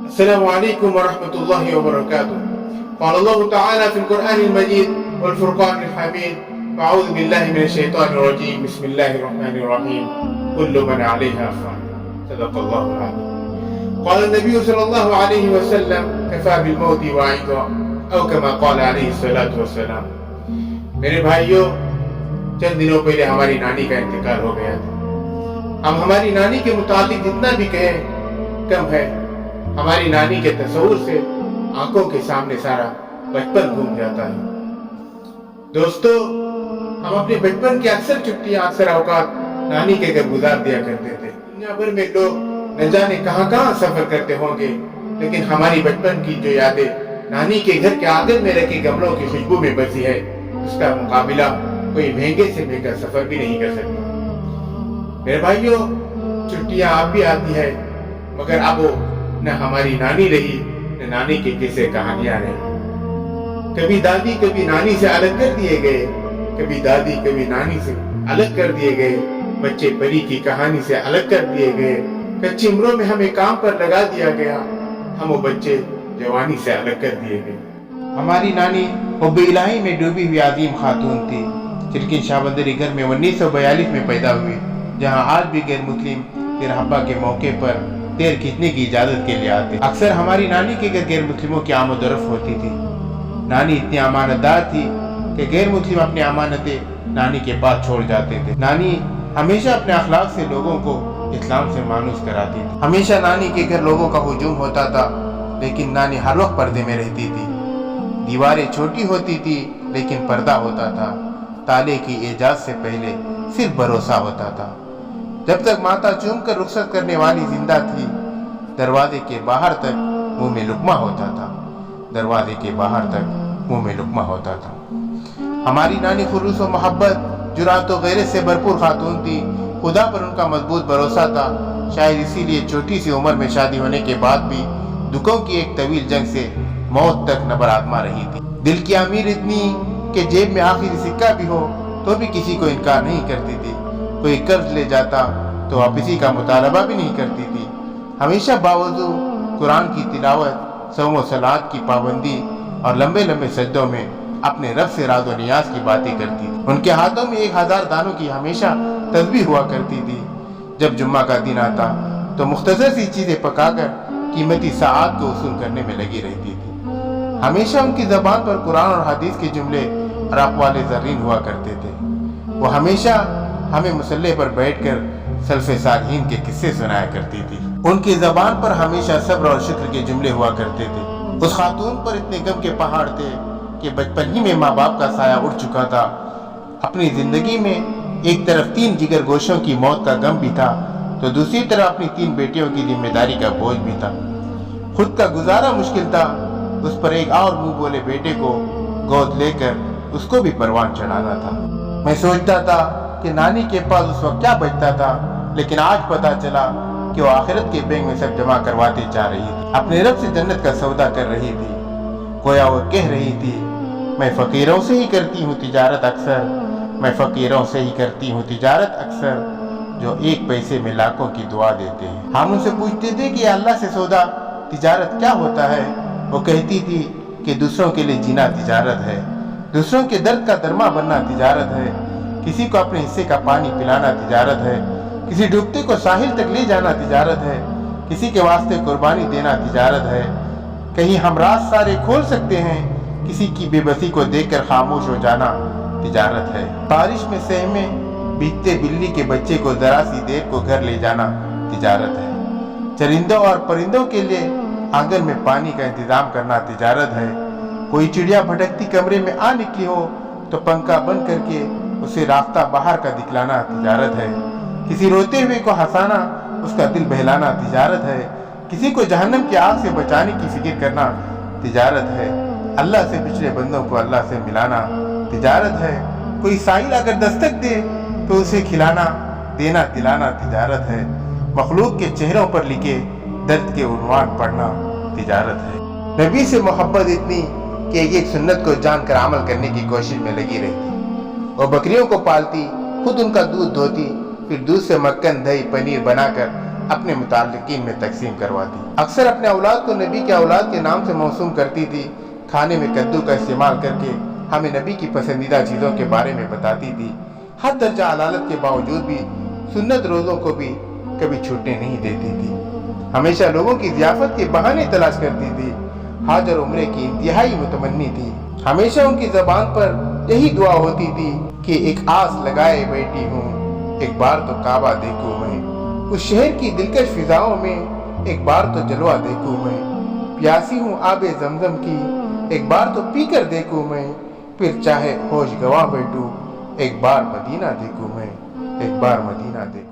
السلام عليكم ورحمة الله وبركاته. قال الله تعالى في القرآن المجيد والفرقان الحميد: أعوذ بالله من الشيطان الرجيم، بسم الله الرحمن الرحيم، كل من عليها فان. صدق الله العظيم. قال النبي صلى الله عليه وسلم: كفى بالموت واعظا، أو كما قال عليه الصلاة والسلام. میرے بھائیوں، چند دنوں پہلے ہماری نانی کا انتقال ہو گیا تھا. ہم ہماری نانی کے متعلق جتنا بھی کہیں کم ہے. ہماری نانی کے تصور سے آنکھوں کے سامنے سارا بچپن گھوم جاتا ہے. دوستو، ہم اپنے بچپن کی اکثر چھٹیاں اکثر اوقات نانی کے گھر گزار دیا کرتے تھے. دنیا بھر میں لوگ نہ جانے کہاں کہاں سفر کرتے ہوں گے، لیکن ہماری بچپن کی جو یادیں نانی کے گھر کے آنگن میں رکھے گملوں کی خوشبو میں بسی ہے، اس کا مقابلہ کوئی مہنگے سے مہنگا سفر بھی نہیں کر سکتا. میرے بھائیوں، چھٹیاں آپ بھی آتی ہے، مگر اب وہ نہ ہماری نانی رہی، نہ نانی کے قصے کہانیاں رہی. کبھی دادی کبھی نانی سے الگ کر دیے گئے، کبھی دادی کبھی نانی سے الگ کر دیے گئے. بچے پری کی کہانی سے الگ کر دیے گئے. کچی عمروں میں ہمیں کام پر لگا دیا گیا، ہم وہ بچے جوانی سے الگ کر دیے گئے. ہماری نانی حب الہی میں ڈوبی ہوئی عظیم خاتون تھی. چلکن شاہ بندری گھر میں 1942 میں پیدا ہوئی، جہاں آج بھی غیر مسلم تیرہبا کے موقع پر تیر کھینچنے کی اجازت کے لیے آتے. اکثر ہماری نانی کے گھر غیر مسلموں کی آمد و رفت ہوتی تھی. نانی اتنی امانت دار تھی کہ غیر مسلم اپنی امانتیں نانی کے پاس چھوڑ جاتے تھے. نانی ہمیشہ اپنے اخلاق سے لوگوں کو اسلام سے مانوس کراتی تھی. ہمیشہ نانی کے گھر لوگوں کا ہجوم ہوتا تھا، لیکن نانی ہر وقت پردے میں رہتی تھی. دیواریں چھوٹی ہوتی تھی لیکن پردہ ہوتا تھا. تالے کی ایجاد سے پہلے صرف بھروسہ ہوتا تھا. جب تک ماتا چوم کر رخصت کرنے والی زندہ تھی، دروازے کے باہر تک منہ میں لقمہ ہوتا تھا. دروازے کے باہر تک منہ میں لقمہ ہوتا تھا. ہماری نانی خلوص و محبت، جرأت و غیرت سے بھرپور خاتون تھی. خدا پر ان کا مضبوط بھروسہ تھا. شاید اسی لیے چھوٹی سی عمر میں شادی ہونے کے بعد بھی دکھوں کی ایک طویل جنگ سے موت تک نبر آتما رہی تھی. دل کی امیر اتنی کہ جیب میں آخری سکہ بھی ہو تو بھی کسی کو انکار نہیں کرتی تھی. کوئی قرض لے جاتا تو واپسی کا مطالبہ بھی نہیں کرتی تھی. ہمیشہ باوضو قرآن کی تلاوت، صوم و صلات کی پابندی اور لمبے لمبے سجدوں میں اپنے رب سے راز و نیاز کی باتیں کرتی تھی. ان کے ہاتھوں میں 1000 دانوں کی ہمیشہ تسبیح ہوا کرتی تھی. جب جمعہ کا دن آتا تو مختصر سی چیزیں پکا کر قیمتی ساعات کو وصول کرنے میں لگی رہتی تھی. ہمیشہ ان کی زبان پر قرآن اور حدیث کے جملے اور اقوال زرین ہوا کرتے تھے. وہ ہمیشہ ہمیں مصلی پر بیٹھ کر سلف صالحین کے قصے سنایا کرتی تھی. ان کی زبان پر ہمیشہ صبر اور شکر کے جملے ہوا کرتے تھے. اس خاتون پر اتنے غم کے پہاڑ تھے کہ بچپن ہی میں ماں باپ کا سایہ اڑ چکا تھا. اپنی زندگی میں ایک طرف 3 جگر گوشوں کی موت کا غم بھی تھا، تو دوسری طرف اپنی 3 بیٹیوں کی ذمہ داری کا بوجھ بھی تھا. خود کا گزارا مشکل تھا، اس پر ایک اور منہ بولے بیٹے کو گود لے کر اس کو بھی پروان چڑھانا تھا. میں سوچتا تھا کہ نانی کے پاس اس وقت کیا بچتا تھا، لیکن آج پتا چلا کہ وہ آخرت کے بینک میں سب جمع کرواتے جا رہی تھی. اپنے رب سے جنت کا سودا کر رہی تھی. گویا وہ کہہ رہی تھی، میں فقیروں سے ہی کرتی ہوں تجارت اکثر، میں فقیروں سے ہی کرتی ہوں تجارت اکثر، جو 1 پیسے میں لاکھوں کی دعا دیتے ہیں. ہم ان سے پوچھتے تھے کہ اللہ سے سودا تجارت کیا ہوتا ہے. وہ کہتی تھی کہ دوسروں کے لیے جینا تجارت ہے، دوسروں کے درد کا درما بننا تجارت ہے، کسی کو اپنے حصے کا پانی پلانا تجارت ہے، کسی ڈوبتے کو ساحل تک لے جانا تجارت ہے، کسی کے واسطے قربانی دینا تجارت ہے. کہیں ہم راز سارے کھول سکتے ہیں، کسی کی بے بسی کو دیکھ کر خاموش ہو جانا تجارت ہے. بارش میں سہمے بھیگتے بلی کے بچے کو ذرا سی دیر کو گھر لے جانا تجارت ہے. چرندوں اور پرندوں کے لیے آنگن میں پانی کا انتظام کرنا تجارت ہے. کوئی چڑیا بھٹکتی کمرے میں آ نکلی ہو تو پنکھا بند کر کے اسے راستہ باہر کا دکھلانا تجارت ہے. کسی روتے ہوئے کو ہنسانا، اس کا دل بہلانا تجارت ہے. کسی کو جہنم کی آگ سے بچانے کی فکر کرنا تجارت ہے. اللہ سے بچھڑے بندوں کو اللہ سے ملانا تجارت ہے. کوئی سائل اگر دستک دے تو اسے کھلانا دینا دلانا تجارت ہے. مخلوق کے چہروں پر لکھے درد کے عنوان پڑھنا تجارت ہے. نبی سے محبت اتنی کہ ایک سنت کو جان کر عمل کرنے کی کوشش میں لگی رہتی. وہ بکریوں کو پالتی، خود ان کا دودھ دھوتی، پھر دودھ سے مکھن دہی پنیر بنا کر اپنے متعلقین میں تقسیم کرواتی۔ اکثر اپنے اولاد کو نبی کے اولاد کے نام سے موسوم کرتی تھی۔ کھانے میں کدو کا استعمال کر کے ہمیں نبی کی پسندیدہ چیزوں کے بارے میں بتاتی تھی۔ ہر درجہ علالت کے باوجود بھی سنت روزوں کو بھی کبھی چھوٹنے نہیں دیتی تھی۔ ہمیشہ لوگوں کی ضیافت کے بہانے تلاش کرتی تھی۔ حج اور عمرے کی انتہائی متمنی تھی۔ ہمیشہ ان کی زبان پر یہی دعا ہوتی تھی کہ ایک آس لگائے بیٹھی ہوں، ایک بار تو کعبہ دیکھوں میں، اس شہر کی دلکش فضاؤں میں ایک بار تو جلوہ دیکھوں میں، پیاسی ہوں آب زمزم کی، ایک بار تو پی کر دیکھوں میں، پھر چاہے ہوش گواں بیٹھوں، ایک بار مدینہ دیکھوں میں، ایک بار مدینہ دیکھوں۔